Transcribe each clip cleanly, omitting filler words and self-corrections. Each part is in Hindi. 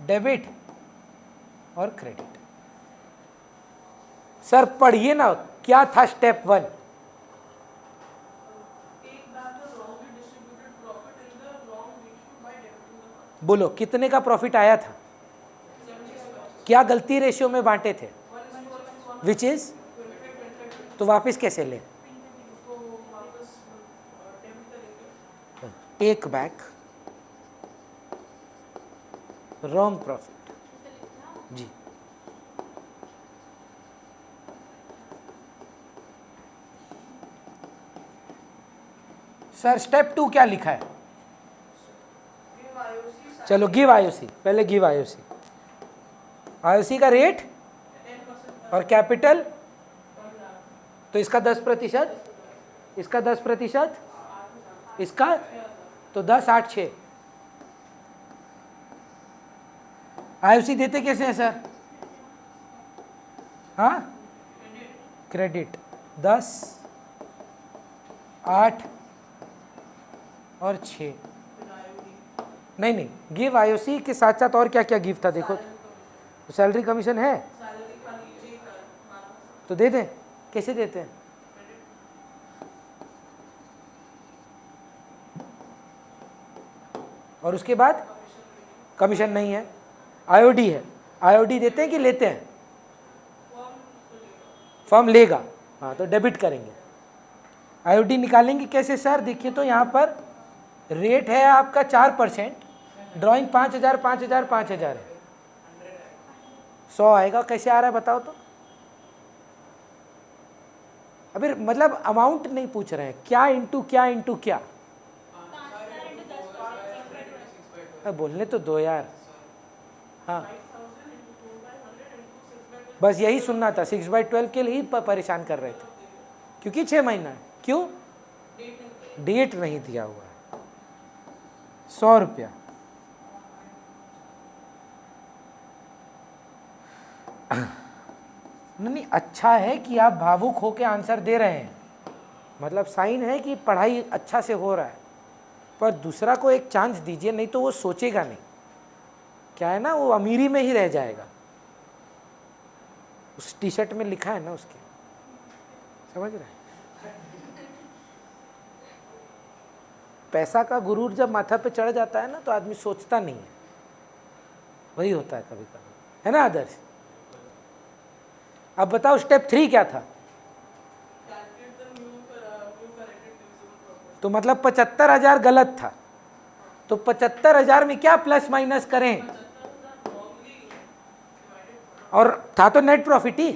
डेबिट और क्रेडिट। सर पढ़िए ना, क्या था स्टेप 1? बोलो कितने का प्रॉफिट आया था? क्या गलती रेशियो में बांटे थे? विच इज, तो वापस कैसे ले? Take back wrong profit. जी सर स्टेप 2 क्या लिखा है? चलो गिव आईओसी, पहले गिव आईओसी। आईओसी का रेट और कैपिटल, तो इसका 10%, इसका 10%, इसका तो 10, 8, 6। आईओसी देते कैसे हैं सर? हाँ, क्रेडिट 10, 8 और 6। नहीं, गिव आईओसी के साथ साथ और क्या क्या गिव था देखो तो। सैलरी कमीशन है तो दे दें। कैसे देते हैं? और उसके बाद कमीशन नहीं है, आईओडी है। आईओडी देते हैं कि लेते हैं? फर्म लेगा, हाँ तो डेबिट करेंगे। आईओडी निकालेंगे कैसे सर? देखिए तो यहाँ पर रेट है आपका 4%, ड्राइंग 5,000 5,000 5,000 है, 100 आएगा। कैसे आ रहा है बताओ तो? अभी मतलब अमाउंट नहीं पूछ रहे हैं, क्या इंटू क्या इंटू क्या। बोलने तो दो यार। हाँ बस यही सुनना था, 6/12 के लिए ही परेशान कर रहे थे, क्योंकि 6 महीना है। क्यों? डेट नहीं दिया हुआ है। 100 रुपया। नहीं, अच्छा है कि आप भावुक होकर आंसर दे रहे हैं, मतलब साइन है कि पढ़ाई अच्छा से हो रहा है, पर दूसरा को एक चांस दीजिए, नहीं तो वो सोचेगा नहीं। क्या है ना, वो अमीरी में ही रह जाएगा। उस टी शर्ट में लिखा है ना उसके, समझ रहे हैं? पैसा का गुरूर जब माथा पे चढ़ जाता है ना तो आदमी सोचता नहीं है, वही होता है कभी कभी, है ना आदर्श? अब बताओ स्टेप 3 क्या था? तो मतलब 75,000 गलत था, तो 75,000 में क्या प्लस माइनस करें? और था तो नेट प्रॉफिट ही,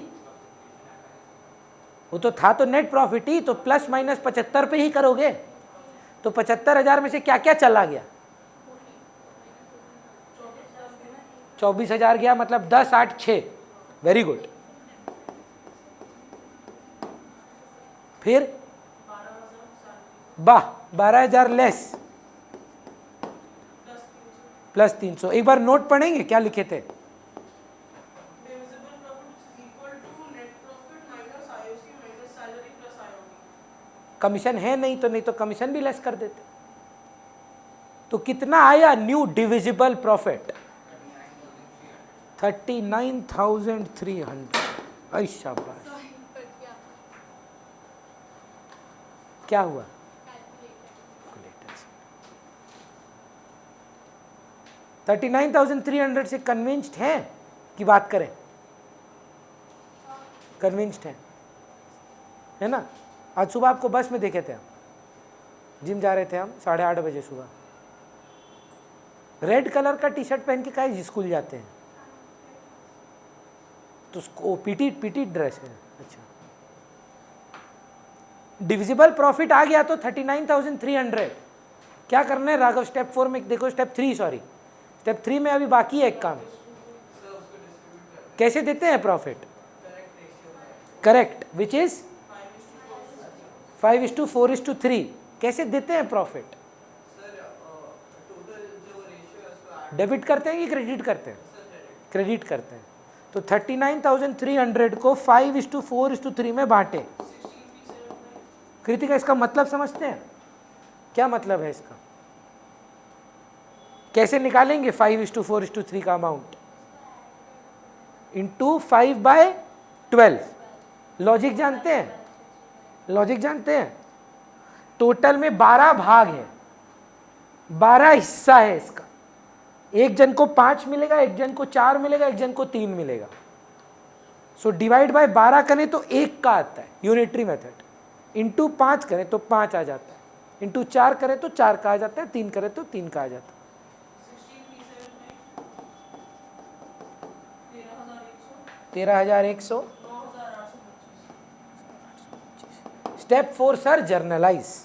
वो तो था तो नेट प्रॉफिट ही, तो प्लस माइनस 75 पे ही करोगे। तो 75,000 में से क्या क्या चला गया? 24,000 गया, मतलब 10, 8, 6। Very good. फिर 12,000 लेस प्लस 300। एक बार नोट पढ़ेंगे क्या लिखे थे? कमीशन है नहीं तो कमीशन भी लेस कर देते। तो कितना आया न्यू डिविजिबल प्रॉफिट? 39,300। अरे शाबाश। क्या हुआ? 39,300 से कन्विंस्ड हैं कि बात करें? कन्विंस्ड है ना? आज सुबह आपको बस में देखे थे, हम जिम जा रहे थे, हम 8:30 बजे सुबह। रेड कलर का टी शर्ट पहन के काहे स्कूल जाते हैं? तो उसको पीटी ड्रेस है। अच्छा, डिविजिबल प्रॉफिट आ गया तो 39,300। क्या करना है राघव? स्टेप 4 में देखो, स्टेप 3 में अभी बाकी है एक काम। कैसे देते हैं प्रॉफिट? Correct, which is 5:4:3। कैसे देते हैं प्रॉफिट? डेबिट करते हैं कि क्रेडिट करते हैं? क्रेडिट करते हैं। तो 39,300 को 5:4:3 में बांटे। कृतिका, इसका मतलब समझते हैं? क्या मतलब है इसका? कैसे निकालेंगे? 5:4:3 का अमाउंट इंटू 5/12। लॉजिक जानते हैं? लॉजिक जानते हैं? टोटल में 12 भाग है, 12 हिस्सा है इसका। एक जन को 5 मिलेगा, एक जन को 4 मिलेगा, एक जन को 3 मिलेगा। सो डिवाइड बाय 12 करें तो 1 का आता है यूनिटरी मेथड, इंटू 5 करें तो 5 आ जाता है, इंटू 4 करें तो 4 का आ जाता है, 3 करें तो 3 का आ जाता है। 13,100। Step 4 sir, generalized.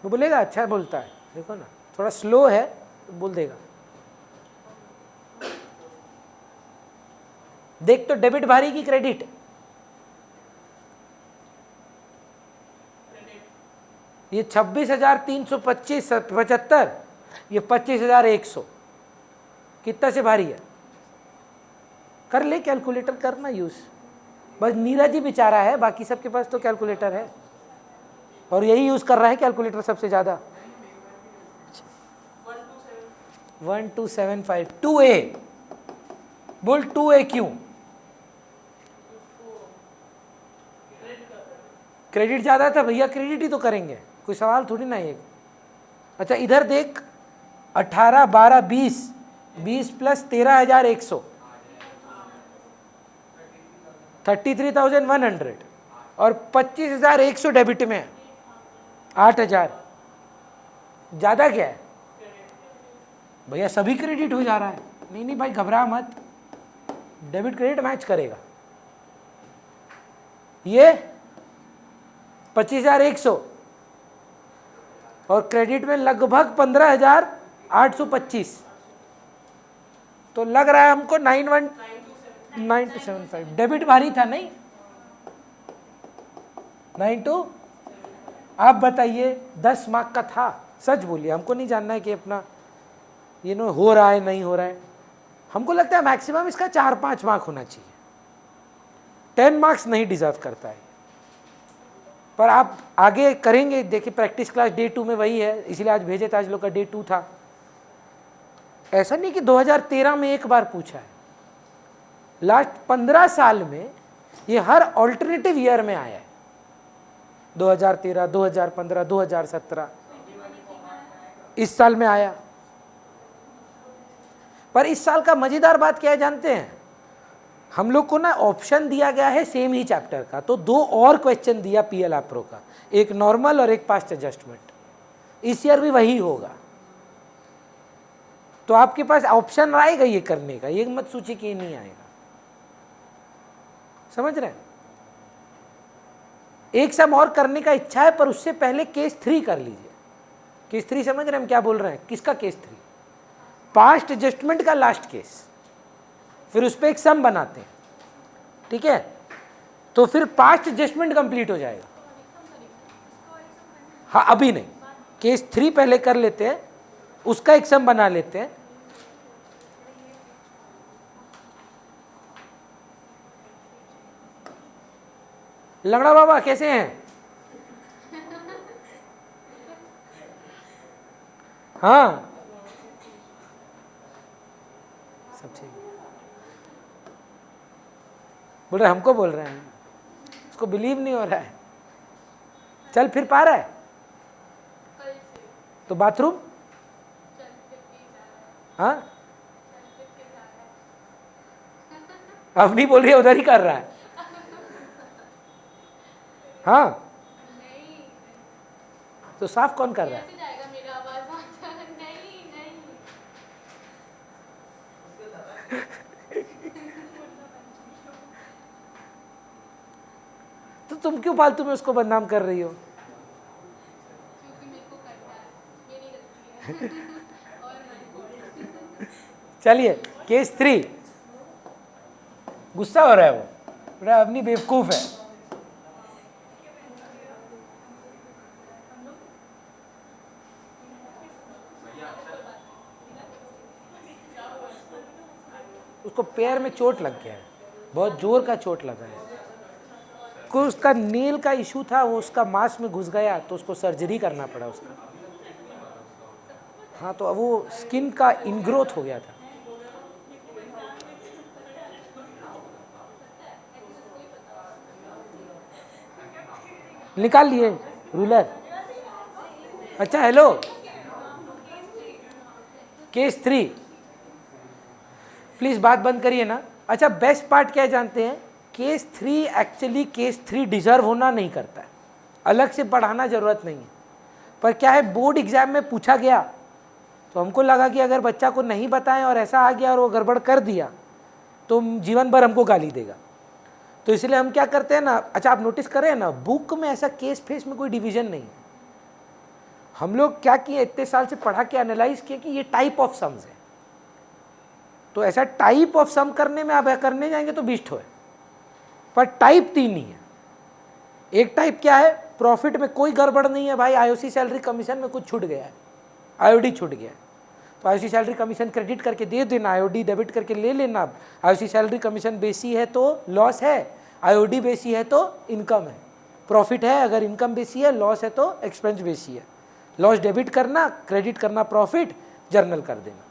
वो बोलेगा अच्छा बोलता है, देखो ना थोड़ा स्लो है तो बोल देगा। देख तो डेबिट भारी की क्रेडिट? ये 26,375, ये 25,100, कितना से भारी है? कर ले कैलकुलेटर, करना यूज। बस नीरज ही बेचारा है, बाकी सबके पास तो कैलकुलेटर है और यही यूज कर रहा है कैलकुलेटर सबसे ज्यादा। 1275 2A बोल, 2A क्यों? क्रेडिट ज्यादा था भैया, क्रेडिट ही तो करेंगे, कोई सवाल थोड़ी ना है। अच्छा इधर देख, 18, 12, 20, 20 प्लस 13,100, 33,100 और 25,100 डेबिट में है, 8,000। ज्यादा क्या है भैया? सभी क्रेडिट हो जा रहा है। नहीं नहीं भाई घबरा मत, डेबिट क्रेडिट मैच करेगा। ये 25,100 और क्रेडिट में लगभग 15,825, तो लग रहा है हमको 91975। डेबिट भारी था नहीं? 92। आप बताइए 10 मार्क का था, सच बोलिए, हमको नहीं जानना है कि अपना ये नो हो रहा है नहीं हो रहा है। हमको लगता है मैक्सिमम इसका 4-5 मार्क होना चाहिए, 10 मार्क्स नहीं डिजर्व करता है। पर आप आगे करेंगे, देखिए प्रैक्टिस क्लास डे 2 में वही है, इसलिए आज भेजे थे, आज लोग का डे 2 था। ऐसा नहीं कि 2013 में एक बार पूछा है, लास्ट 15 साल में ये हर ऑल्टरनेटिव ईयर में आया है। 2013, 2015, 2017, इस साल में आया। पर इस साल का मजेदार बात क्या है जानते हैं? हम लोग को ना ऑप्शन दिया गया है सेम ही चैप्टर का, तो 2 और क्वेश्चन दिया पीएल एप्रो का, एक नॉर्मल और एक पास्ट एडजस्टमेंट। इस ईयर भी वही होगा, तो आपके पास ऑप्शन आएगा ये करने का, ये मत सोचिए कि ये नहीं आएगा। समझ रहे हैं? एक सम और करने का इच्छा है, पर उससे पहले केस 3 कर लीजिए। केस 3 समझ रहे हैं हम क्या बोल रहे हैं? किसका केस 3? पास्ट एडजस्टमेंट का लास्ट केस, फिर उस पर एक सम बनाते हैं, ठीक है? तो फिर पास्ट एडजस्टमेंट कंप्लीट हो जाएगा। हाँ अभी नहीं, केस 3 पहले कर लेते हैं, उसका एक सम बना लेते हैं। लंगड़ा बाबा कैसे हैं? हाँ सब ठीक है। बोल रहे हमको बोल रहे हैं, उसको बिलीव नहीं हो रहा है। चल फिर पा रहा है तो बाथरूम? हाँ अब नहीं बोल रही है, उधर ही कर रहा है। हाँ तो साफ कौन कर रहा है? तो तुम क्यों फालतू में उसको बदनाम कर रही हो? चलिए केस 3। गुस्सा हो रहा है वो, बड़ा अपनी बेवकूफ है। उसको पैर में चोट लग गया है, बहुत जोर का चोट लगा है। कोई उसका नेल का इशू था, वो उसका मांस में घुस गया तो उसको सर्जरी करना पड़ा उसका। हाँ, तो अब वो स्किन का इनग्रोथ हो गया था। निकाल लिए रूलर। अच्छा हेलो, केस 3 प्लीज बात बंद करिए ना। अच्छा, बेस्ट पार्ट क्या है जानते हैं? केस 3 एक्चुअली केस 3 डिजर्व होना नहीं करता है, अलग से पढ़ाना जरूरत नहीं है। पर क्या है, बोर्ड एग्जाम में पूछा गया तो हमको लगा कि अगर बच्चा को नहीं बताएं और ऐसा आ गया और वो गड़बड़ कर दिया तो जीवन भर हमको गाली देगा। तो इसलिए हम क्या करते हैं ना, अच्छा आप नोटिस करें ना, बुक में ऐसा केस फेस में कोई डिवीजन नहीं है। हम लोग क्या किए, इतने साल से पढ़ा के एनालाइज किए कि ये टाइप ऑफ सम्स है, तो ऐसा टाइप ऑफ सम करने में आप करने जाएंगे तो 20 है, पर टाइप 3 ही है। एक टाइप क्या है, प्रॉफिट में कोई गड़बड़ नहीं है भाई, आईओसी सैलरी कमीशन में कुछ छूट गया है, आईओडी छूट गया है, तो आईओसी सैलरी कमीशन क्रेडिट करके दे देना, आईओडी डेबिट करके ले लेना। आईओसी सैलरी कमीशन बेसी है तो लॉस है, आईओडी बेसी है तो इनकम है, प्रॉफिट है अगर इनकम बेसी है, लॉस है तो एक्सपेंस बेसी है। लॉस डेबिट करना, क्रेडिट करना प्रॉफिट, जर्नल कर देना।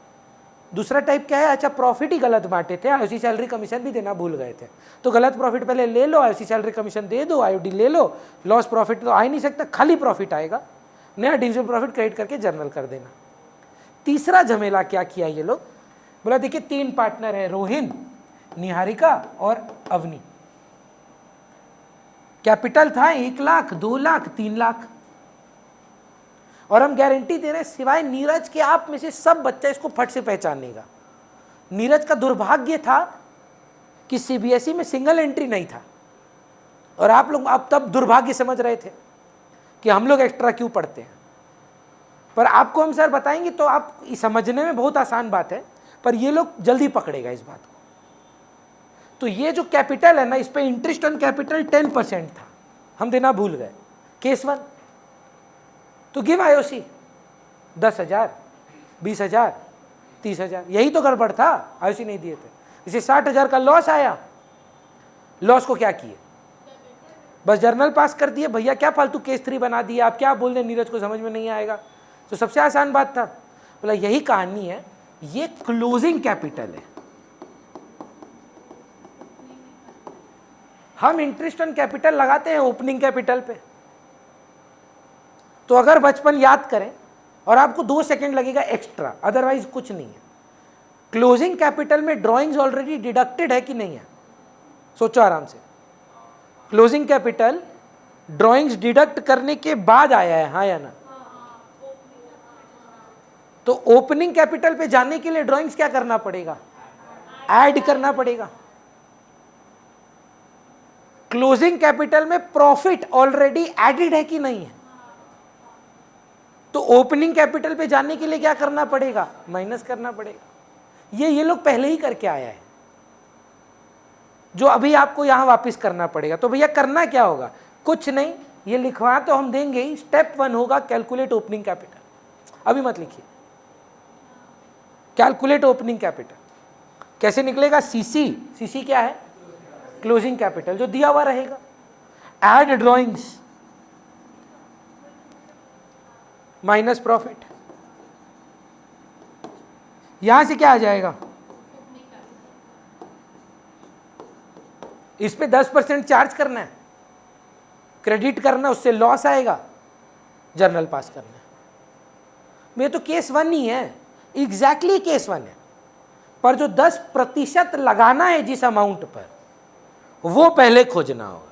दूसरा टाइप क्या है, अच्छा प्रॉफिट ही गलत बांटे थे, आईओसी सैलरी कमीशन भी देना भूल गए थे, तो गलत प्रॉफिट पहले ले लो, आईओसी सैलरी कमीशन दे दो, आईओडी ले लो, लॉस प्रॉफिट तो आ ही नहीं सकता, खाली प्रॉफिट आएगा, नया डिविजन प्रॉफिट क्रेडिट करके जर्नल कर देना। तीसरा झमेला क्या किया ये लोग, बोला देखिए 3 पार्टनर है, रोहिन, निहारिका और अवनी। कैपिटल था 1 लाख, 2 लाख, 3 लाख, और हम गारंटी दे रहे हैं सिवाय नीरज के आप में से सब बच्चा इसको फट से पहचानेगा। नीरज का दुर्भाग्य था कि सीबीएसई में सिंगल एंट्री नहीं था, और आप लोग अब तब दुर्भाग्य समझ रहे थे कि हम लोग एक्स्ट्रा क्यों पढ़ते हैं, पर आपको हम सर बताएंगे तो आप समझने में बहुत आसान बात है, पर ये लोग जल्दी पकड़ेगा इस बात को। तो ये जो कैपिटल है ना, इस पे इंटरेस्ट ऑन कैपिटल 10% था, हम देना भूल गए केस 1। तो गिव आईओसी 10,000, 20,000, 30,000, यही तो गड़बड़ था, आईओसी नहीं दिए थे। इसे 60,000 का लॉस आया, लॉस को क्या किए, बस जर्नल पास कर दिए। भैया क्या फालतू केस 3 बना दिया, आप क्या बोल रहे, नीरज को समझ में नहीं आएगा। तो सबसे आसान बात था, बोला यही कहानी है, ये क्लोजिंग कैपिटल है, हम इंटरेस्ट ऑन कैपिटल लगाते हैं ओपनिंग कैपिटल पे। तो अगर बचपन याद करें, और आपको 2 सेकंड लगेगा एक्स्ट्रा, अदरवाइज कुछ नहीं है। क्लोजिंग कैपिटल में ड्रॉइंग्स ऑलरेडी डिडक्टेड है कि नहीं है, सोचो आराम से। क्लोजिंग कैपिटल ड्रॉइंग्स डिडक्ट करने के बाद आया है, हाँ या ना? तो ओपनिंग कैपिटल पे जाने के लिए ड्रॉइंग्स क्या करना पड़ेगा, ऐड करना पड़ेगा। क्लोजिंग कैपिटल में प्रॉफिट ऑलरेडी एडेड है कि नहीं है, तो ओपनिंग कैपिटल पे जाने के लिए क्या करना पड़ेगा, माइनस करना पड़ेगा। ये लोग पहले ही करके आया है, जो अभी आपको यहां वापस करना पड़ेगा। तो भैया करना क्या होगा, कुछ नहीं, ये लिखवा तो हम देंगे ही। स्टेप 1 होगा कैलकुलेट ओपनिंग कैपिटल, अभी मत लिखिए, कैलकुलेट ओपनिंग कैपिटल कैसे निकलेगा, सीसी क्या है, क्लोजिंग कैपिटल जो दिया हुआ रहेगा। ऐड ड्रॉइंग्स माइनस प्रॉफिट, यहां से क्या आ जाएगा, इस पे 10% चार्ज करना है, क्रेडिट करना, उससे लॉस आएगा, जर्नल पास करना है। ये तो केस 1 ही है, एग्जैक्टली केस 1 है, पर जो 10% लगाना है जिस अमाउंट पर, वो पहले खोजना होगा।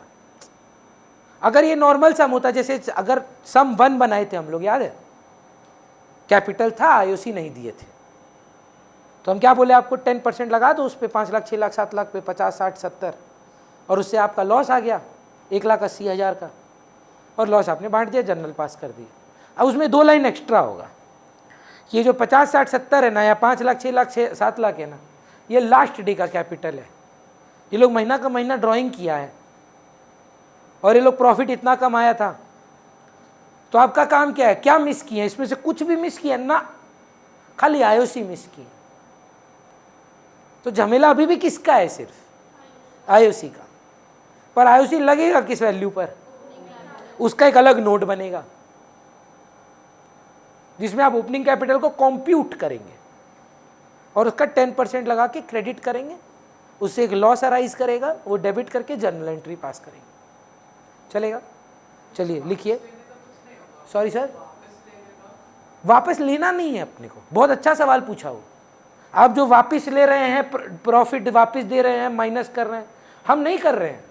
अगर ये नॉर्मल सम होता, जैसे अगर सम 1 बनाए थे हम लोग, याद है, कैपिटल था, आईओसी नहीं दिए थे, तो हम क्या बोले आपको, 10% लगा दो उस पर, 5 लाख, 6 लाख, 7 लाख पे 50, 60, 70, और उससे आपका लॉस आ गया 1,80,000 का, और लॉस आपने बांट दिया, जनरल पास कर दिया। अब उसमें 2 लाइन एक्स्ट्रा होगा, ये जो 50, 60, 70 है ना, या 5 लाख, 6 लाख, 7 लाख है ना, ये लास्ट डे का कैपिटल है। ये लोग महीना का महीना ड्राइंग किया है, और ये लोग प्रॉफिट इतना कम आया था, तो आपका काम क्या है, क्या मिस किया, इसमें से कुछ भी मिस किया ना, खाली आईओसी मिस किया। तो झमेला अभी भी किसका है, सिर्फ आईओसी का। पर आईओसी लगेगा किस वैल्यू पर, उसका एक अलग नोट बनेगा जिसमें आप ओपनिंग कैपिटल को कॉम्प्यूट करेंगे और उसका 10% लगा के क्रेडिट करेंगे, उससे एक लॉस अराइज करेगा, वो डेबिट करके जर्नल एंट्री पास करेंगे। चलेगा? चलिए लिखिए। सॉरी सर, वापस लेना नहीं है अपने को। बहुत अच्छा सवाल पूछा हो। आप जो वापस ले रहे हैं, प्रॉफिट वापस दे रहे हैं, माइनस कर रहे हैं, हम नहीं कर रहे हैं।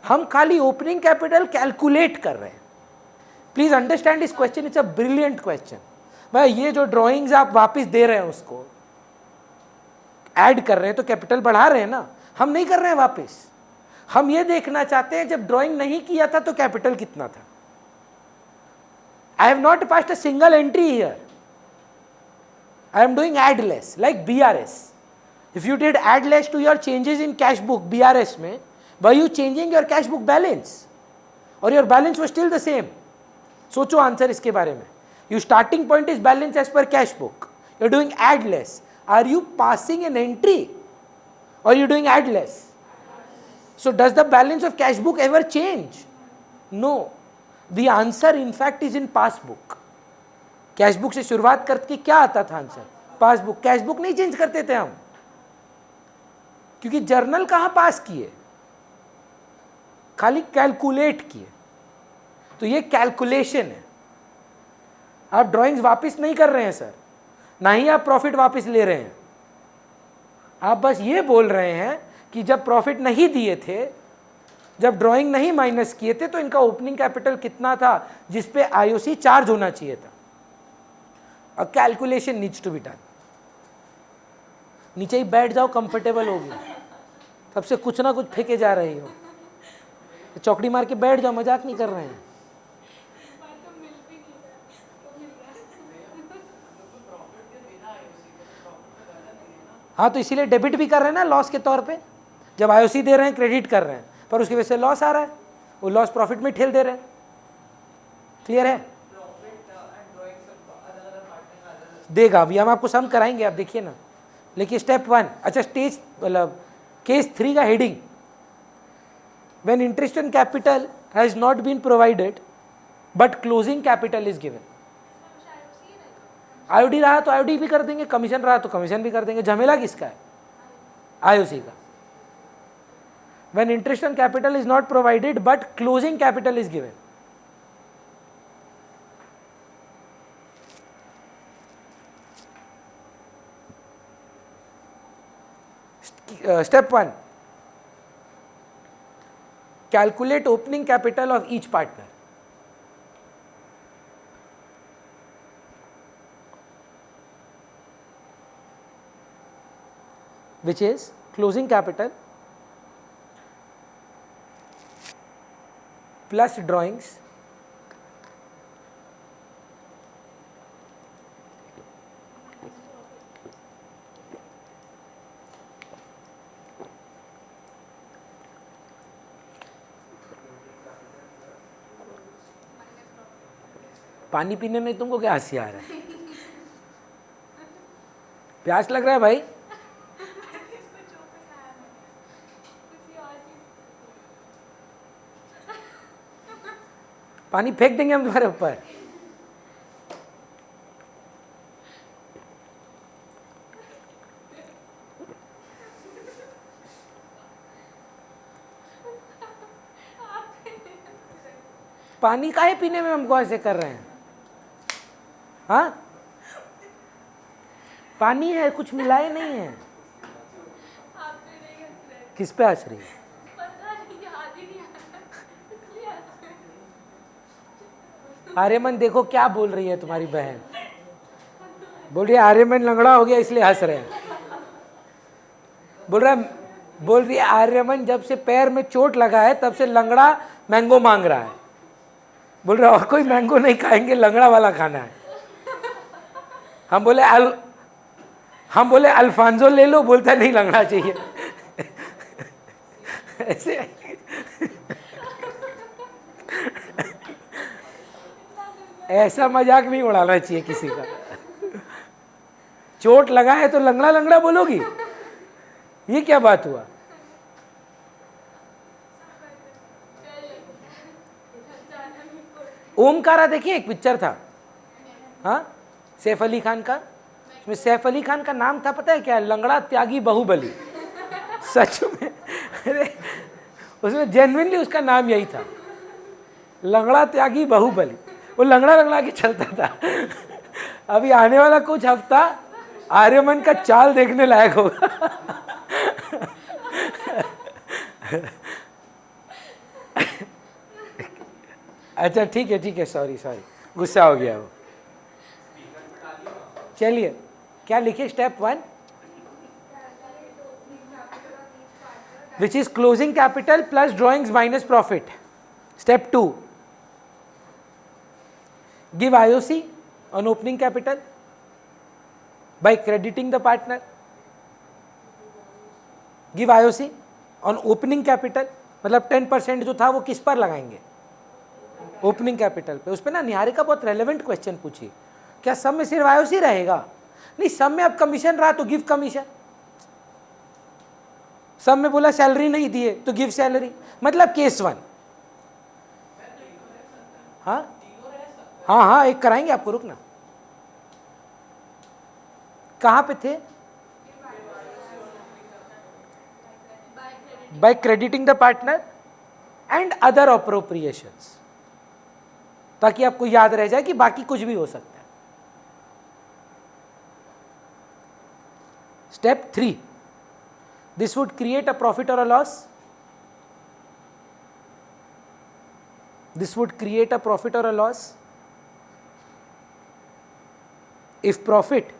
हम खाली ओपनिंग कैपिटल कैलकुलेट कर रहे हैं। Please understand this question, it's a brilliant question. भाई ये जो ड्राइंग्स आप वापस दे रहे हैं उसको ऐड कर रहे हैं तो कैपिटल बढ़ा रहे हैं ना, हम नहीं कर रहे हैं वापस। हम ये देखना चाहते हैं जब ड्राइंग नहीं किया था तो कैपिटल कितना था। I have not passed a single entry here. I am doing add less like BRS. If you did add less to your changes in cash book BRS में, were you changing your cash book balance or your balance was still the same? सोचो आंसर इसके बारे में। Your starting point is balance as per cash book. You are doing add less. Are you passing an entry or you doing add less? So does the balance of cash book ever change? No. The answer in fact is in passbook. Cash book से शुरुआत करके क्या आता था आंसर? पासबुक। कैश बुक नहीं चेंज करते थे हम, क्योंकि जर्नल कहां पास किए, खाली कैलकुलेट किए। तो ये कैलकुलेशन है। आप ड्राइंग्स वापस नहीं कर रहे हैं सर, ना ही आप प्रॉफिट वापस ले रहे हैं। आप बस ये बोल रहे हैं कि जब प्रॉफिट नहीं दिए थे, जब ड्राइंग नहीं माइनस किए थे, तो इनका ओपनिंग कैपिटल कितना था जिस पे आईओसी चार्ज होना चाहिए था। A calculation needs to be done. नीचे ही बैठ जाओ, कंफर्टेबल होगी। तब से कुछ ना कुछ फेंके जा रही हो, तो चौकड़ी मार के बैठ जाओ, मजाक नहीं कर रहे हैं। हाँ, तो इसीलिए डेबिट भी कर रहे हैं ना लॉस के तौर पे। जब आईओसी दे रहे हैं क्रेडिट कर रहे हैं, पर उसकी वजह से लॉस आ रहा है, वो लॉस प्रॉफिट में ठेल दे रहे हैं। क्लियर है? देगा अभी, हम आपको सम कराएंगे, आप देखिए ना। लेकिन स्टेप 1, अच्छा स्टेज मतलब केस 3 का heading, when interest and capital has not been provided but closing capital is given. IOD रहा तो आईओडी भी कर देंगे, कमीशन रहा तो कमीशन भी कर देंगे। झमेला किसका है? आईओसी का। When interest and capital is not provided but closing capital is given. Step 1, calculate opening capital of each partner. Which is closing capital plus drawings पानी पीने में तुमको क्या हंसी आ रहा है? प्यास लग रहा है भाई? पानी फेंक देंगे हम तुम्हारे ऊपर। पानी काहे पीने में हमको ऐसे कर रहे हैं? हाँ, पानी है, कुछ मिलाए नहीं है। किस पे हंस रही है? आर्यमन देखो क्या बोल रही है तुम्हारी बहन। बोल रही है आर्यमन लंगड़ा हो गया इसलिए हंस रहे हैं। बोल रही है आर्यमन जब से पैर में चोट लगा है तब से लंगड़ा मैंगो मांग रहा है। बोल रहा और कोई मैंगो नहीं खाएंगे, लंगड़ा वाला खाना है। हम बोले अल्फांजो ले लो, बोलता नहीं लंगड़ा चाहिए। ऐसे ऐसा मजाक नहीं उड़ाना चाहिए किसी का। चोट लगा है तो लंगड़ा लंगड़ा बोलोगी? ये क्या बात हुआ? ओमकारा देखिए, एक पिक्चर था, हाँ, सैफ अली खान का। उसमें सैफ अली खान का नाम था पता है क्या? लंगड़ा त्यागी बाहुबली। सच में, अरे उसमें जेन्युइनली उसका नाम यही था, लंगड़ा त्यागी बाहुबली। वो लंगड़ा लंगड़ा के चलता था। अभी आने वाला कुछ हफ्ता आर्यमन का चाल देखने लायक होगा। अच्छा ठीक है, सॉरी, गुस्सा हो गया वो। चलिए, क्या लिखे? Step 1, which is closing capital plus drawings minus profit. Step 2, give IOC on opening capital by crediting the partner. Give IOC on opening capital, मतलब 10% जो था वो किस पर लगाएंगे? ओपनिंग कैपिटल पे। उस पर ना निहारिका बहुत रेलेवेंट क्वेश्चन पूछी, क्या सब में सिर्फ IOC रहेगा? नहीं, सब में अब कमीशन रहा तो गिव कमीशन, सब में बोला सैलरी नहीं दिए तो गिव सैलरी, मतलब केस 1। हाँ, एक कराएंगे आपको, रुकना। कहां पे थे? By crediting the partner and other appropriations, ताकि आपको याद रह जाए कि बाकी कुछ भी हो सकता है। Step 3, this would create a profit और a loss. This would create a profit or a loss. If profit,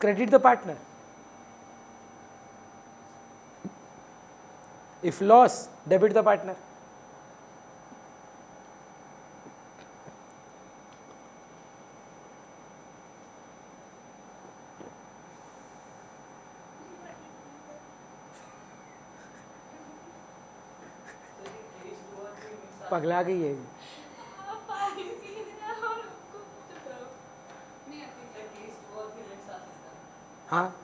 credit the partner. If loss, debit the partner. पगला गई है। हाँ।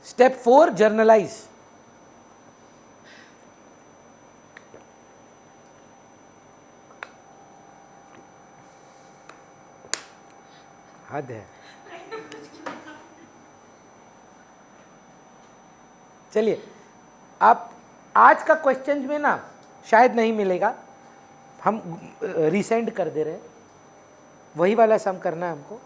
Step 4, generalized. हद है। चलिए, आप आज का क्वेश्चन में ना शायद नहीं मिलेगा, हम रिसेंड कर दे रहे हैं, वही वाला सम करना है हमको।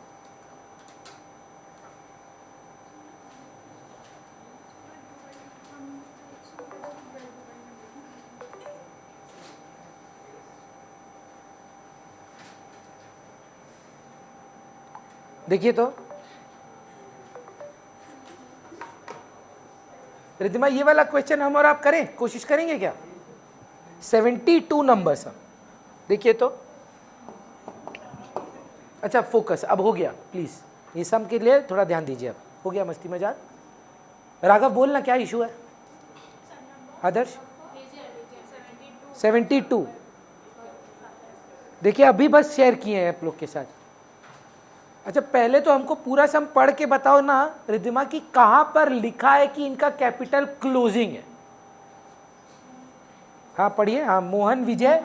देखिए तो रिद्धिमा, ये वाला क्वेश्चन हम और आप करें, कोशिश करेंगे क्या? 72 नंबर्स हम। देखिए तो, अच्छा फोकस अब हो गया, प्लीज ये सम के लिए थोड़ा ध्यान दीजिए। अब हो गया मस्ती मजाक। राघव बोलना क्या इशू है? आदर्श 72। देखिए अभी बस शेयर किए हैं आप लोग के साथ। अच्छा, पहले तो हमको पूरा सम पढ़ के बताओ ना रिद्धिमा कि कहां पर लिखा है कि इनका कैपिटल क्लोजिंग है। हाँ पढ़िए। हाँ, मोहन विजय,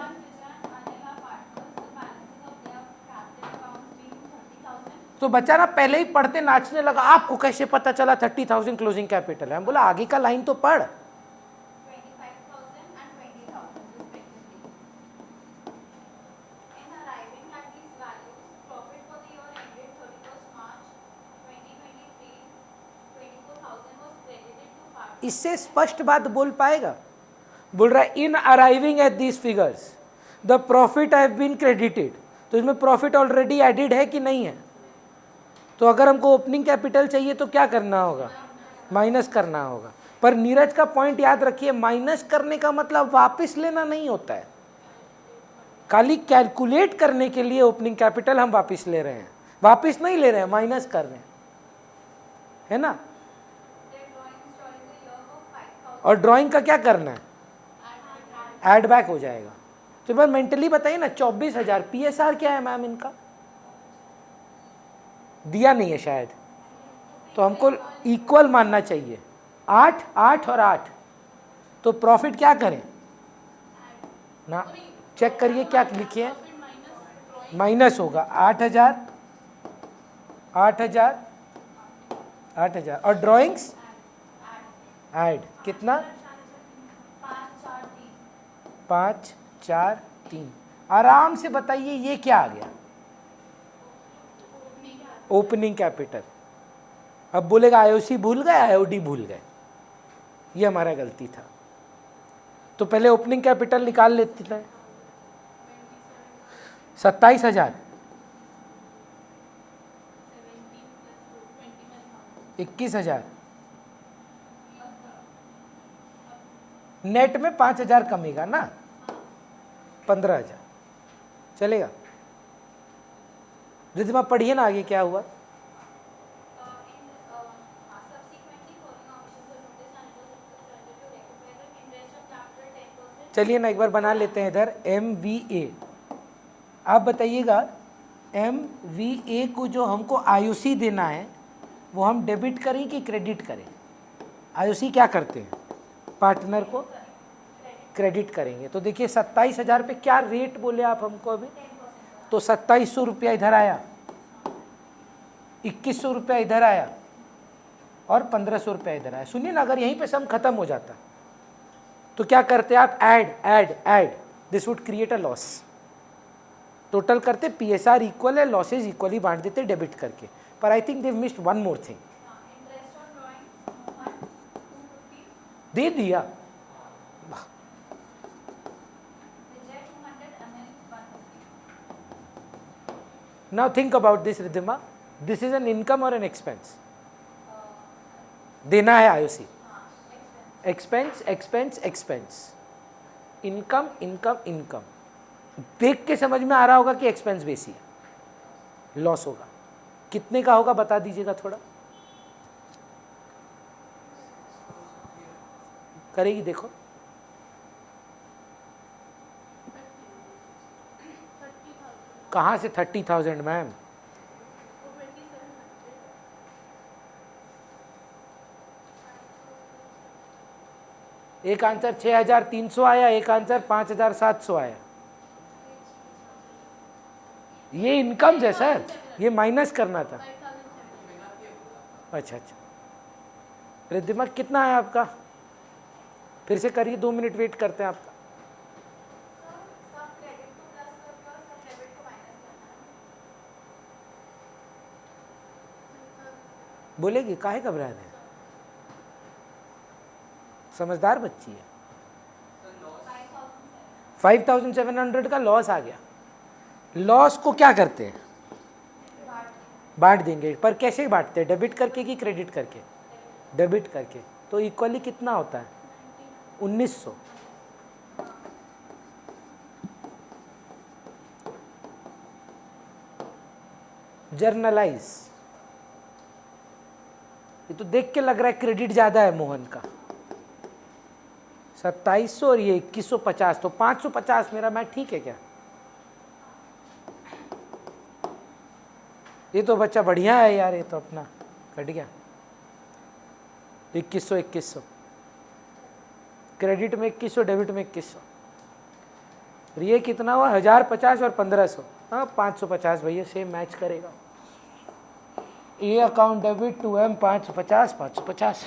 तो बच्चा ना पहले ही पढ़ते नाचने लगा, आपको कैसे पता चला 30,000 क्लोजिंग कैपिटल है? हम बोला आगे का लाइन तो पढ़। इससे स्पष्ट बात बोल पाएगा? बोल रहा है in arriving at these figures the profit have been credited, तो इसमें प्रॉफिट ऑलरेडी एडिड है कि नहीं है? तो अगर हमको ओपनिंग कैपिटल चाहिए तो क्या करना होगा? माइनस करना होगा। पर नीरज का पॉइंट याद रखिए, माइनस करने का मतलब वापस लेना नहीं होता है, खाली कैलकुलेट करने के लिए ओपनिंग कैपिटल हम वापस ले रहे हैं, वापस नहीं ले रहे हैं, माइनस कर रहे हैं, है ना? और ड्राइंग का क्या करना है? ऐड बैक हो जाएगा। तो एक बार मेंटली बताइए ना, 24,000 PSR क्या है मैम इनका? दिया नहीं है शायद, तो हमको इक्वल मानना चाहिए। 8 8 और 8, तो प्रॉफिट क्या करें? ना, चेक करिए क्या लिखे हैं, माइनस होगा 8,000, 8,000, 8,000 और ड्राइंग्स ऐड कितना 5, 4, 3। आराम से बताइए ये क्या आ गया, ओपनिंग कैपिटल। अब बोलेगा आईओसी भूल गए, आईओडी भूल गए, ये हमारा गलती था। तो पहले ओपनिंग कैपिटल निकाल लेते थे, 27,000, 21,000, नेट में 5,000 कमेगा ना, 15,000 चलेगा। रिद्धिमा पढ़िए ना आगे क्या हुआ। चलिए ना एक बार बना लेते हैं इधर MVA। आप बताइएगा MVA को जो हमको IOC देना है वो हम डेबिट करें कि क्रेडिट करें। IOC क्या करते हैं, पार्टनर को क्रेडिट करेंगे। तो देखिए 27,000 पे क्या रेट बोले आप हमको अभी, तो 2,700 रुपया इधर आया, 2,100 रुपया इधर आया और 1,500 रुपया इधर आया। सुनिए ना, अगर यहीं पे सम खत्म हो जाता तो क्या करते आप, add, this would create a loss. Total करते PSR इक्वल है, लॉसेज इक्वली बांट देते डेबिट करके। पर I think they've missed one more thing, दे दिया। Now think about this Riddhima, this is an income or an expense? देना है IOC, expense expense expense, income income income. देख के समझ में आ रहा होगा कि एक्सपेंस बेसी है, लॉस होगा। कितने का होगा बता दीजिएगा थोड़ा, करेगी देखो। कहाँ से 30,000 मैम, एक आंसर 6,300 आया, एक आंसर 5,700 आया। ये इनकम है सर, ये माइनस करना था। अच्छा अच्छा, रिद्धिमा कितना है आपका, फिर से करिए, 2 मिनट वेट करते हैं आपका। बोलेगी काहे घबरा रहे हैं, समझदार बच्ची है। 5,700 का लॉस आ गया। लॉस को क्या करते हैं, बांट देंगे। पर कैसे बांटते हैं, डेबिट करके कि क्रेडिट करके, डेबिट करके। तो इक्वली कितना होता है, 1,900। जर्नलाइज, ये तो देख के लग रहा है क्रेडिट ज्यादा है मोहन का, 2700 और ये 2,150, तो 550 मेरा मैथ ठीक है क्या। ये तो बच्चा बढ़िया है यार, ये तो अपना कट गया। 2,100 2,100, क्रेडिट में 2,100, डेबिट में 2,100। और ये कितना हुआ, 1,050 और 1,500, हाँ 550 भैया, सेम मैच करेगा। A account debit to M 550 550।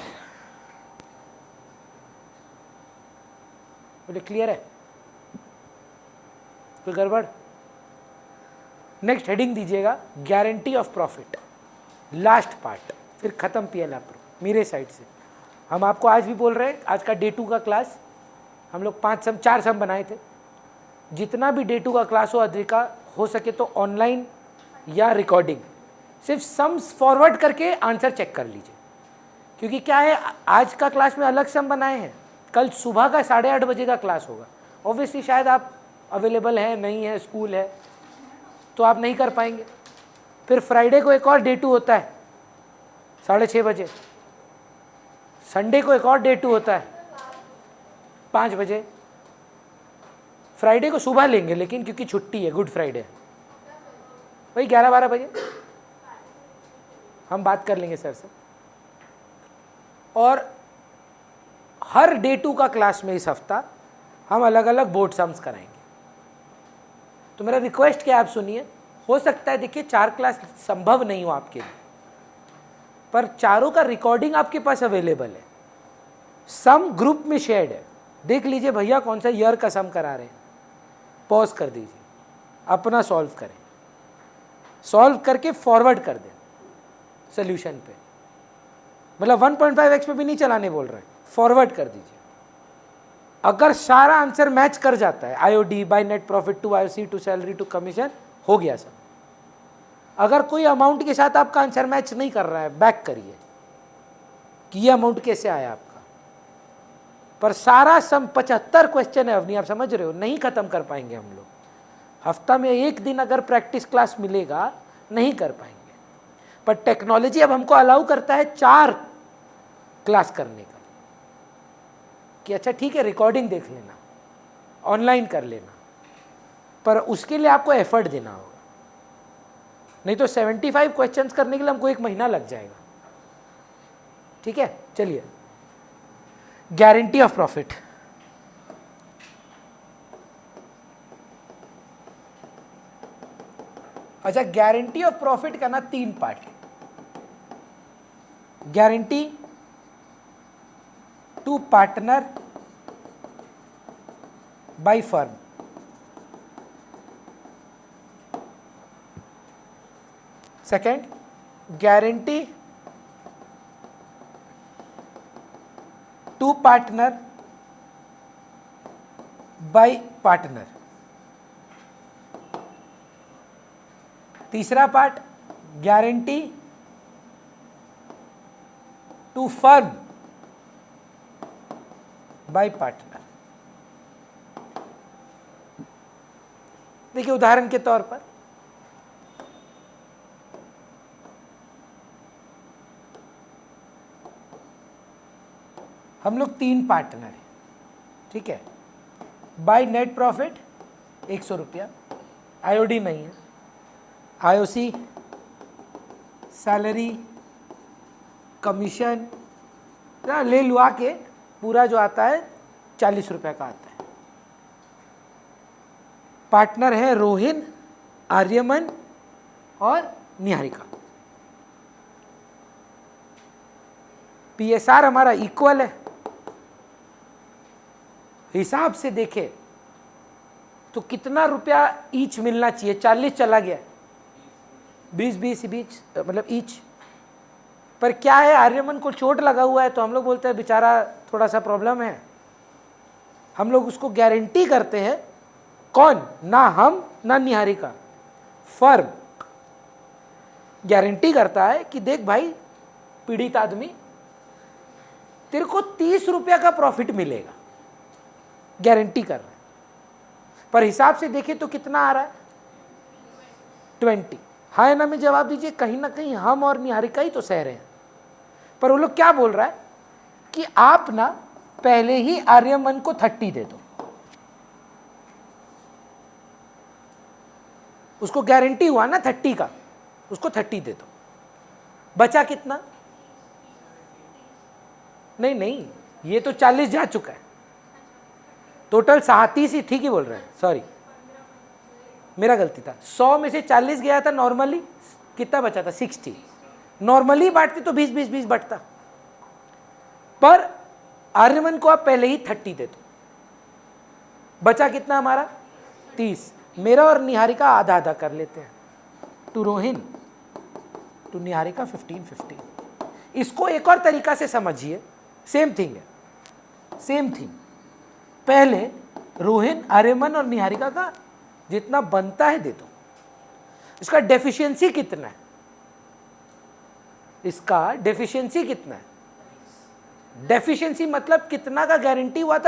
बोले क्लियर है, कोई गड़बड़। नेक्स्ट हेडिंग दीजिएगा, guarantee of profit, last part, फिर खत्म PL अप्रूव मेरे साइड से। हम आपको आज भी बोल रहे हैं, आज का Day 2 का क्लास हम लोग 4 सम बनाए थे। जितना भी Day 2 का क्लास हो अद्रिका, हो सके तो ऑनलाइन या रिकॉर्डिंग, सिर्फ सम्स फॉरवर्ड करके आंसर चेक कर लीजिए। क्योंकि क्या है, आज का क्लास में अलग सम बनाए हैं, कल सुबह का 8:30 बजे का क्लास होगा। ऑब्वियसली शायद आप अवेलेबल है नहीं है, स्कूल है तो आप नहीं कर पाएंगे। फिर फ्राइडे को एक और Day 2 होता है 6:30 बजे, संडे को एक और Day 2 होता है 5 बजे। फ्राइडे को सुबह लेंगे लेकिन, क्योंकि छुट्टी है, गुड फ्राइडे, वही 11-12 बजे हम बात कर लेंगे सर से। और हर Day 2 का क्लास में इस हफ्ता हम अलग अलग बोर्ड सम्स कराएंगे। तो मेरा रिक्वेस्ट क्या आप सुनिए, हो सकता है देखिए 4 क्लास संभव नहीं हो आपके लिए, पर चारों का रिकॉर्डिंग आपके पास अवेलेबल है, सम ग्रुप में शेयर्ड है, देख लीजिए भैया कौन सा ईयर का सम करा रहे हैं, पॉज कर दीजिए, अपना सॉल्व करें, सॉल्व करके फॉरवर्ड कर दें सोल्यूशन पे, मतलब 1.5x पे भी नहीं चलाने बोल रहे हैं, फॉरवर्ड कर दीजिए। अगर सारा आंसर मैच कर जाता है, IOD by net profit to IOC to salary to commission, हो गया सब। अगर कोई अमाउंट के साथ आपका आंसर मैच नहीं कर रहा है, बैक करिए कि ये अमाउंट कैसे आया आपका। पर सारा सम 75 क्वेश्चन है अवनी, आप समझ रहे हो, नहीं खत्म कर पाएंगे हम लोग। हफ्ता में एक दिन अगर प्रैक्टिस क्लास मिलेगा, नहीं कर पाएंगे। पर टेक्नोलॉजी अब हमको अलाउ करता है 4 क्लास करने का, कि अच्छा ठीक है रिकॉर्डिंग देख लेना, ऑनलाइन कर लेना, पर उसके लिए आपको एफर्ट देना होगा। नहीं तो 75 क्वेश्चंस करने के लिए हमको 1 महीना लग जाएगा। ठीक है, चलिए, गारंटी ऑफ प्रॉफिट। अच्छा, गारंटी ऑफ प्रॉफिट का ना 3 पार्ट है। Guarantee to partner by firm, second guarantee to partner by partner, तीसरा part guarantee to firm by partner. देखिए उदाहरण के तौर पर हम लोग 3 पार्टनर हैं, ठीक है, बाय नेट प्रॉफिट 100 रुपया, आईओडी नहीं है, आईओसी सैलरी कमीशन ले लुआ के पूरा जो आता है 40 रुपये का आता है। पार्टनर है रोहिन, आर्यमन और निहारिका। पीएसआर हमारा इक्वल है, हिसाब से देखे तो कितना रुपया ईच मिलना चाहिए, 40 चला गया, 20-20 बीच मतलब ईच। पर क्या है, आर्यमन को चोट लगा हुआ है तो हम लोग बोलते हैं बेचारा थोड़ा सा प्रॉब्लम है, हम लोग उसको गारंटी करते हैं। कौन? ना हम ना निहारिका, फर्म गारंटी करता है कि देख भाई पीड़ित आदमी, तेरे को 30 रुपया का प्रॉफिट मिलेगा, गारंटी कर रहा है। पर हिसाब से देखें तो कितना आ रहा है, 20। हाँ ना में जवाब दीजिए, कहीं ना कहीं हम और निहारिका ही तो सह रहे हैं। पर वो लोग क्या बोल रहा है कि आप ना पहले ही आर्यमन को 30 दे दो, उसको गारंटी हुआ ना 30 का, उसको 30 दे दो। बचा कितना? नहीं, ये तो 40 जा चुका है, टोटल 37 ही, ठीक ही बोल रहे हैं, सॉरी मेरा गलती था। 100 में से 40 गया था नॉर्मली, कितना बचा था? 60। नॉर्मली बांटते तो 20-20-20 बटता, पर आर्यमन को आप पहले ही 30 दे दो। बचा कितना हमारा? 30। मेरा और निहारिका आधा आधा कर लेते हैं, टू रोहिन टू निहारिका 15-15। इसको एक और तरीका से समझिए, सेम थिंग है, सेम थिंग। पहले रोहिन, आर्यमन और निहारिका का जितना बनता है दे दो। इसका डेफिशिएंसी कितना है? इसका डेफिशिएंसी कितना है? डेफिशिएंसी मतलब कितना का गारंटी हुआ था